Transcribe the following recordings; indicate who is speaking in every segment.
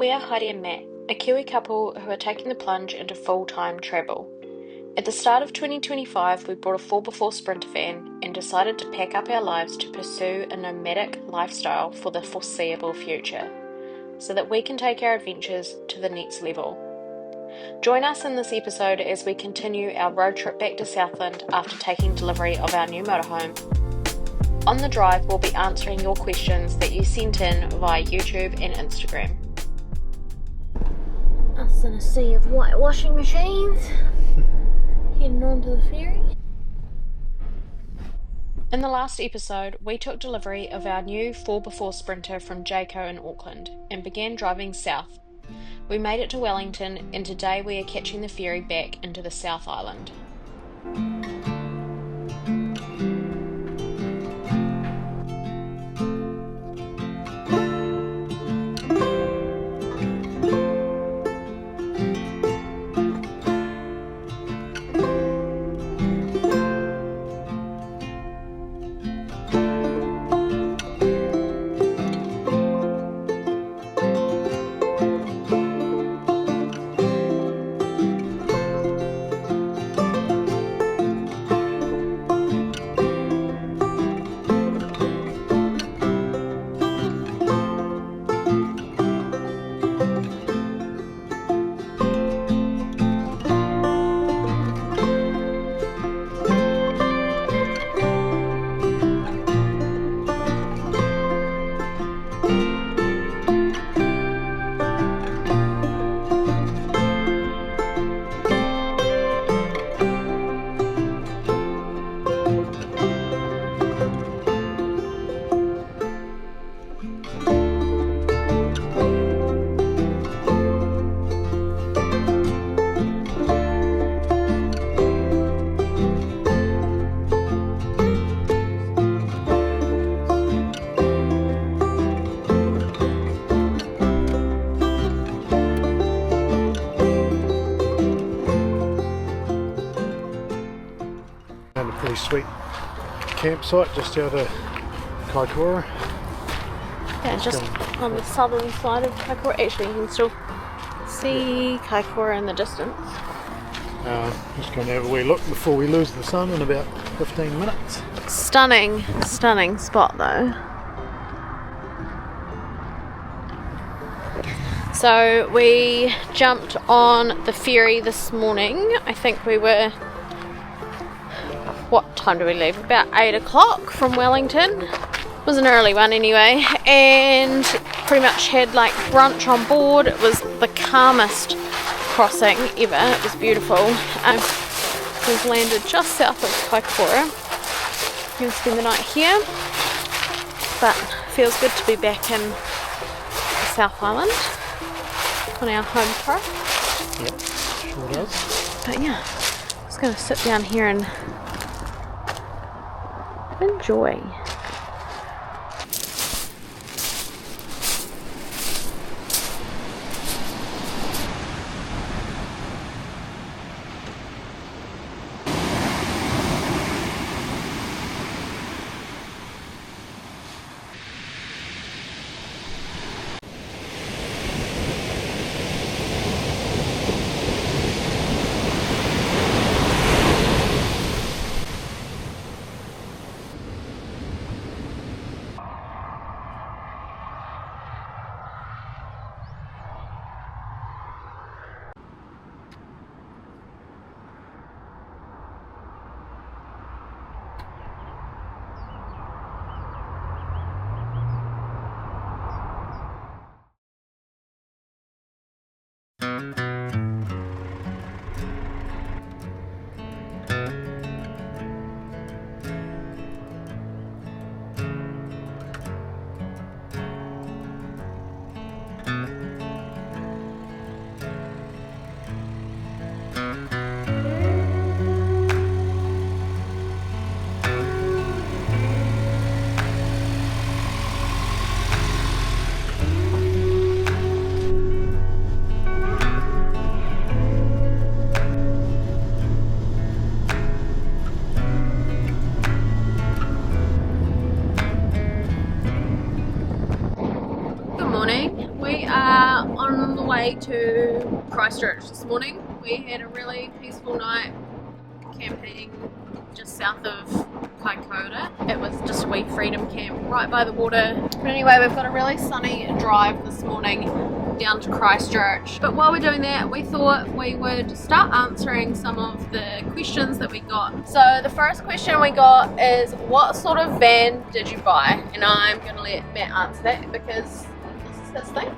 Speaker 1: We are Heidi and Matt, a Kiwi couple who are taking the plunge into full-time travel. At the start of 2025, we bought a 4x4 Sprinter van and decided to pack up our lives to pursue a nomadic lifestyle for the foreseeable future, so that we can take our adventures to the next level. Join us in this episode as we continue our road trip back to Southland after taking delivery of our new motorhome. On the drive, we'll be answering your questions that you sent in via YouTube and Instagram. Us in a sea of white washing machines, heading on to the ferry. In the last episode, we took delivery of our new 4x4 Sprinter from Jayco in Auckland and began driving south. We made it to Wellington, and today we are catching the ferry back into the South Island.
Speaker 2: Pretty sweet campsite just out of Kaikoura.
Speaker 1: Yeah, just on the southern side of Kaikoura. Actually, you can still see Kaikoura in the distance.
Speaker 2: Just going to have a wee look before we lose the sun in about 15 minutes.
Speaker 1: Stunning spot though. So we jumped on the ferry this morning. I think we were... What time did we leave? About 8 o'clock from Wellington. It was an early one anyway, and pretty much had like brunch on board. It was the calmest crossing ever. It was beautiful. We've landed just south of Kaikoura. We're going to spend the night here, but feels good to be back in the South Island on our home turf.
Speaker 2: Yep, sure does.
Speaker 1: But yeah, just going to sit down here and enjoy. way to Christchurch this morning. We had a really peaceful night camping just south of Kaikoura. It was just a wee freedom camp right by the water. But anyway, we've got a really sunny drive this morning down to Christchurch. But while we're doing that, we thought we would start answering some of the questions that we got. So the first question we got is, what sort of van did you buy? And I'm going to let Matt answer that because this is his thing.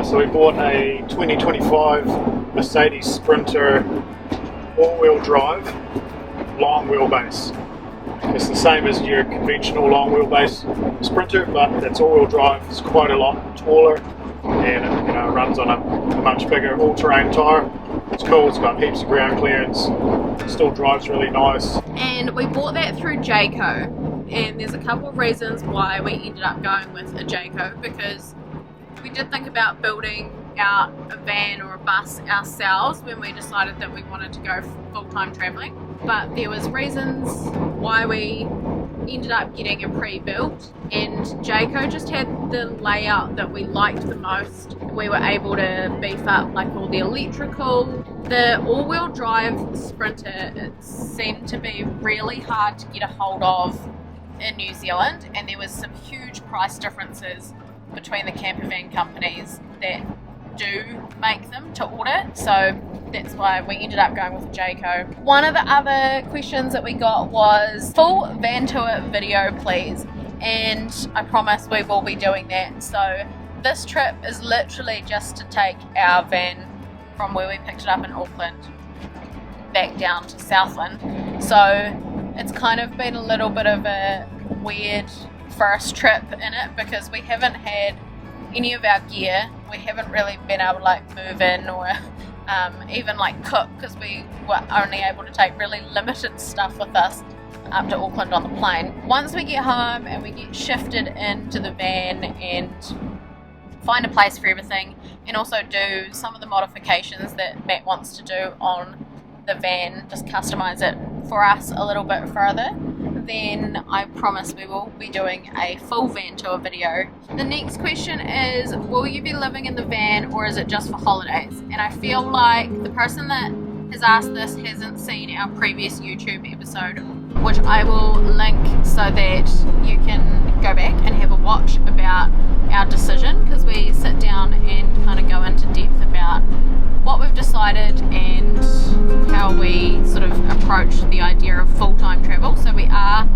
Speaker 2: So we bought a 2025 Mercedes Sprinter all-wheel drive, long wheelbase. It's the same as your conventional long wheelbase Sprinter, but it's all-wheel drive. It's quite a lot taller, and it runs on a much bigger all-terrain tyre. It's cool. It's got heaps of ground clearance. It still drives really nice.
Speaker 1: And we bought that through Jayco, and there's a couple of reasons why we ended up going with a Jayco, because we did think about building out a van or a bus ourselves when we decided that we wanted to go full-time travelling, but there was reasons why we ended up getting a pre-built, and Jayco just had the layout that we liked the most. We were able to beef up like all the electrical. The all-wheel drive Sprinter, it seemed to be really hard to get a hold of in New Zealand, and there was some huge price differences between the camper van companies that do make them to order, so that's why we ended up going with Jayco. One of the other questions that we got was, full van tour video please, and I promise we will be doing that. So this trip is literally just to take our van from where we picked it up in Auckland back down to Southland, so it's kind of been a little bit of a weird first trip in it because we haven't had any of our gear. We haven't really been able to like move in or even like cook, because we were only able to take really limited stuff with us up to Auckland on the plane. Once we get home and we get shifted into the van and find a place for everything, and also do some of the modifications that Matt wants to do on the van, just customize it for us a little bit further, then I promise we will be doing a full van tour video. The next question is, will you be living in the van or is it just for holidays? And I feel like the person that has asked this hasn't seen our previous YouTube episode, which I will link so that you can go back and have a watch about our decision, because we sit down and kind of go into depth about what we've decided and how we sort of approach the idea of full-time travel. So we are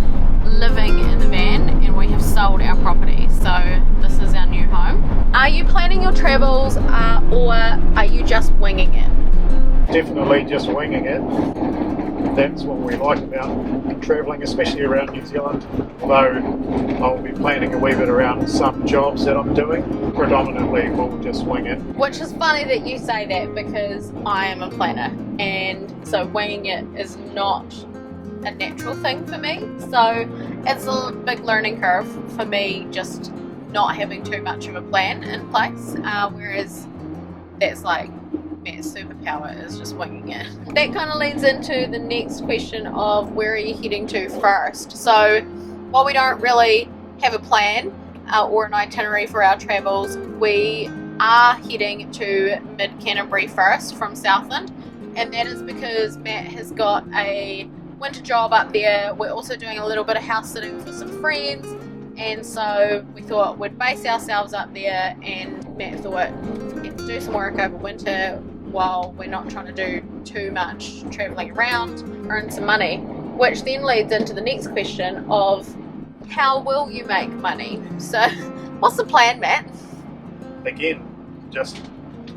Speaker 1: living in the van and we have sold our property, so this is our new home. Are you planning your travels or are you just winging it?
Speaker 2: Definitely just winging it. That's what we like about travelling, especially around New Zealand, although I'll be planning a wee bit around some jobs that I'm doing. Predominantly we'll just wing it.
Speaker 1: Which is funny that you say that, because I am a planner, and so winging it is not a natural thing for me, so it's a big learning curve for me just not having too much of a plan in place, whereas that's like Matt's superpower is just winging it. That kind of leads into the next question of, where are you heading to first? So while we don't really have a plan or an itinerary for our travels, we are heading to mid-Canterbury first from Southland, and that is because Matt has got a winter job up there. We're also doing a little bit of house sitting for some friends, and so we thought we'd base ourselves up there, and Matt thought we could do some work over winter while we're not trying to do too much travelling around, earn some money, which then leads into the next question of, how will you make money? So what's the plan, Matt?
Speaker 2: Again, just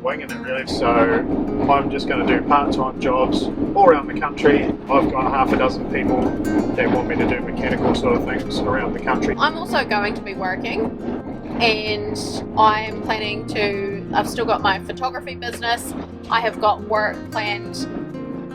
Speaker 2: winging it really. So I'm just going to do part-time jobs all around the country. I've got half a dozen people that want me to do mechanical sort of things around the country.
Speaker 1: I'm also going to be working, and I'm planning to, I've still got my photography business. I have got work planned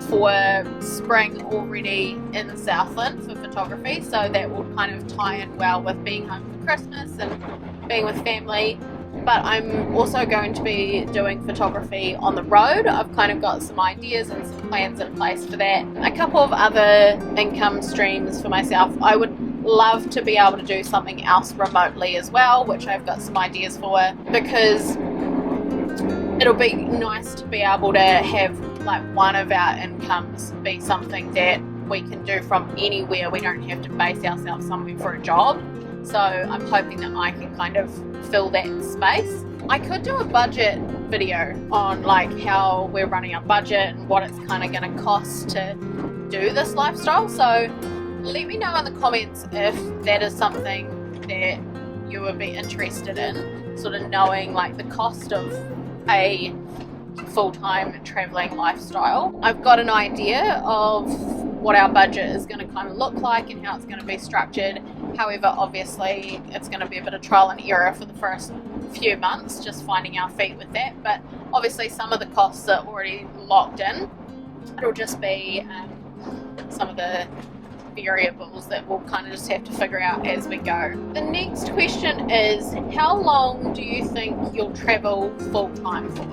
Speaker 1: for spring already in Southland for photography, so that will kind of tie in well with being home for Christmas and being with family. But I'm also going to be doing photography on the road. I've kind of got some ideas and some plans in place for that. A couple of other income streams for myself. I would love to be able to do something else remotely as well, which I've got some ideas for, because it'll be nice to be able to have like one of our incomes be something that we can do from anywhere. We don't have to base ourselves somewhere for a job. So I'm hoping that I can kind of fill that space. I could do a budget video on like how we're running our budget and what it's kind of going to cost to do this lifestyle. So let me know in the comments if that is something that you would be interested in, sort of knowing like the cost of a full-time traveling lifestyle. I've got an idea of what our budget is going to kind of look like and how it's going to be structured. However, obviously it's going to be a bit of trial and error for the first few months, just finding our feet with that. But obviously some of the costs are already locked in. It'll just be some of the variables that we'll kind of just have to figure out as we go. The next question is, how long do you think you'll travel full-time for?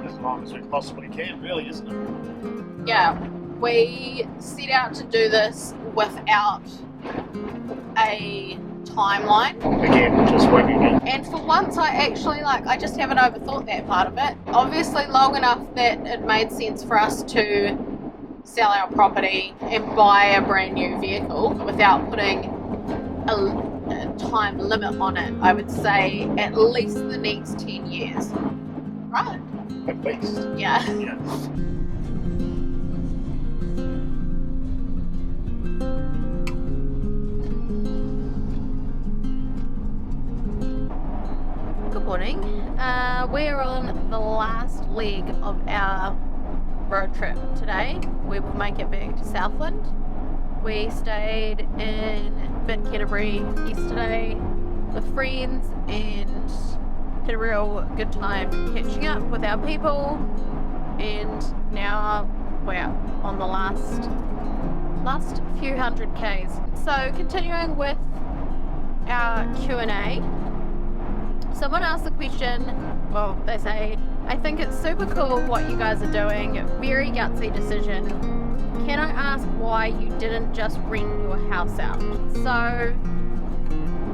Speaker 2: As long as we possibly can, really, isn't it?
Speaker 1: Yeah, we set out to do this without a timeline.
Speaker 2: Again, just winging it.
Speaker 1: And for once I just haven't overthought that part of it. Obviously long enough that it made sense for us to sell our property and buy a brand new vehicle without putting a time limit on it. I would say at least the next 10 years. Right?
Speaker 2: At least.
Speaker 1: Yeah.
Speaker 2: Yeah.
Speaker 1: Good morning. We're on the last leg of our road trip today. We will make it back to Southland. We stayed in Canterbury yesterday with friends and had a real good time catching up with our people, and now we're on the last few hundred Ks. So continuing with our Q&A, someone asked the question, well, they say, I think it's super cool what you guys are doing, very gutsy decision. Can I ask why you didn't just rent your house out? So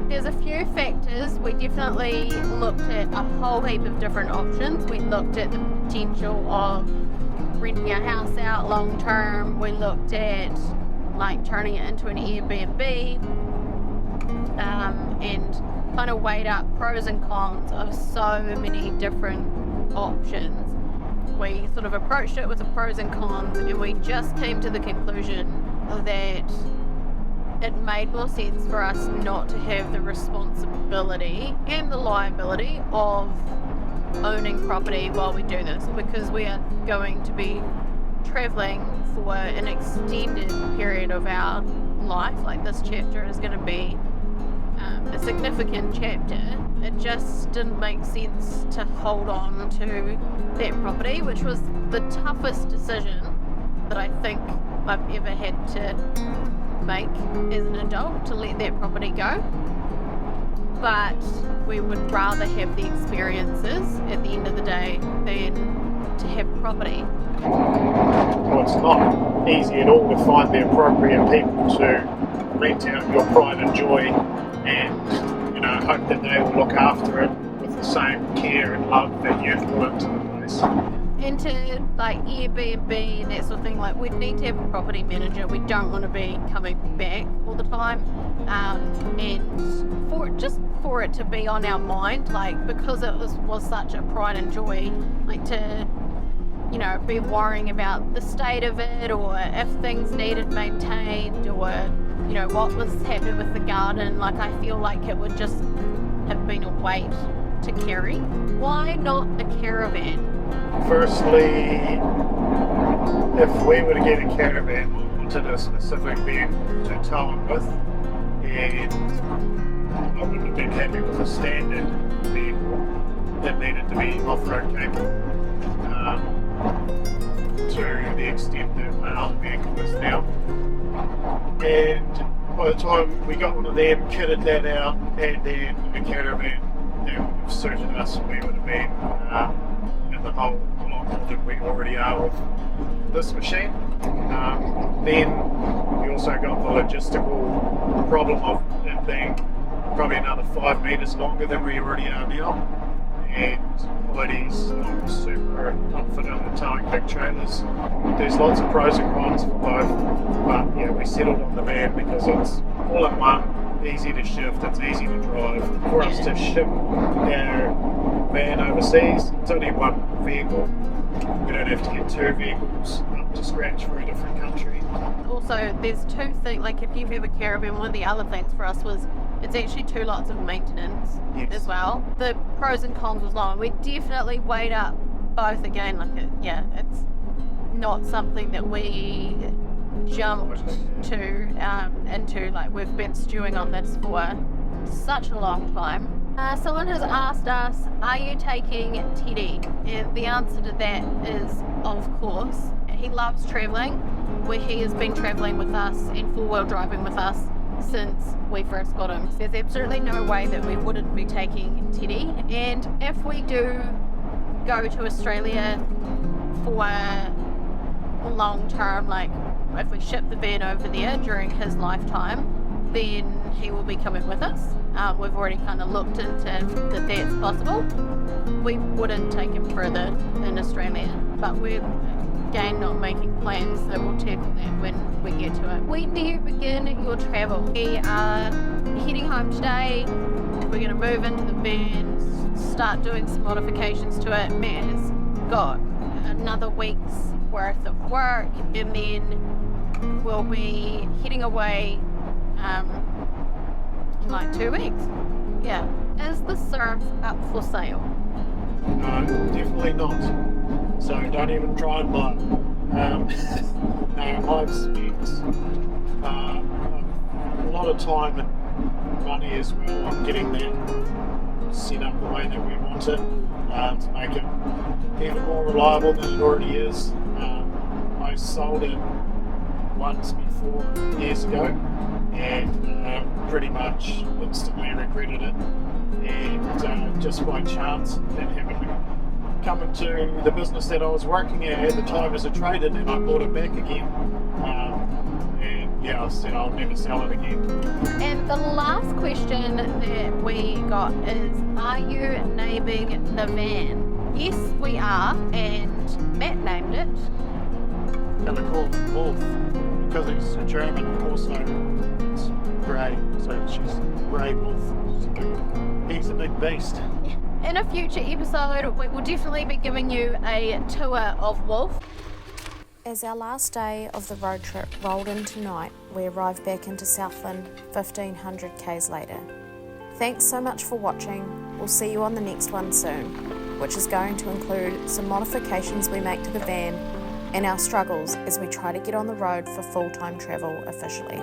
Speaker 1: there's a few factors. We definitely looked at a whole heap of different options. We looked at the potential of renting our house out long term. We looked at like turning it into an Airbnb, and kind of weighed up pros and cons of so many different options. We sort of approached it with the pros and cons, and we just came to the conclusion that it made more sense for us not to have the responsibility and the liability of owning property while we do this, because we are going to be traveling for an extended period of our life. Like, this chapter is going to be a significant chapter. It just didn't make sense to hold on to that property, which was the toughest decision that I think I've ever had to make as an adult, to let that property go. But we would rather have the experiences at the end of the day than to have property.
Speaker 2: Well, it's not easy at all to find the appropriate people to rent out your pride and joy, and hope that they will look after it with the same care and love that you've put into the place.
Speaker 1: And to like Airbnb and that sort of thing, like, we'd need to have a property manager. We don't want to be coming back all the time, and for it to be on our mind, like, because it was such a pride and joy, like, to be worrying about the state of it, or if things needed maintained, or what was happening with the garden. Like, I feel like it would just have been a weight to carry. Why not a caravan?
Speaker 2: Firstly, if we were to get a caravan, we wanted a specific bed to tow it with, and I wouldn't have been happy with a standard bed that needed to be off-road capable to the extent that my other vehicle is now. And by the time we got one of them, kitted that out, and then a caravan that would have suited us, we would have been in the hole a lot more than we already are with this machine. Then we also got the logistical problem of it being probably another 5 metres longer than we already are now, and Heidi's super confident in towing big trailers. There's lots of pros and cons for both, but yeah, we settled on the van because it's all in one, easy to shift, it's easy to drive. For us to ship our van overseas, it's only one vehicle. We don't have to get two vehicles up to scratch for a different country.
Speaker 3: Also, there's two things, like if you've ever Caravan, one of the other things for us was it's actually 2 lots of maintenance as well. The pros and cons was long. We definitely weighed up both again. It's not something that we jumped into. Like, we've been stewing on this for such a long time. Someone has asked us, are you taking Teddy? And the answer to that is, of course. He loves travelling. He has been travelling with us and 4-wheel driving with us since we first got him. There's absolutely no way that we wouldn't be taking Teddy. And if we do go to Australia for long term, like if we ship the van over there during his lifetime, then he will be coming with us. We've already kind of looked into that that's possible. We wouldn't take him further in Australia, but we're again not making plans, so we'll tackle that when we get to it. When do you begin your travel? We are heading home today. We're going to move into the van, start doing some modifications to it. Matt has got another week's worth of work, and then we'll be heading away in like 2 weeks. Yeah. Is the surf up for sale?
Speaker 2: No, definitely not. So don't even try and buy it. No, I've spent a lot of time and money as well on getting that set up the way that we want it, to make it even more reliable than it already is. I sold it once before, years ago, and pretty much instantly regretted it. And just by chance, that happened to come into the business that I was working at the time as a trader, and I bought it back again. And yeah, I said I'll never sell it again.
Speaker 3: And the last question that we got is, are you naming the van? Yes, we are, and Matt named it.
Speaker 2: Gonna call it Wolf because it's a German. Also, it's grey, so she's grey wolf. He's a big beast.
Speaker 3: In a future episode, we will definitely be giving you a tour of Wolf.
Speaker 1: As our last day of the road trip rolled into night, we arrived back into Southland 1,500 k's later. Thanks so much for watching. We'll see you on the next one soon, which is going to include some modifications we make to the van and our struggles as we try to get on the road for full-time travel officially.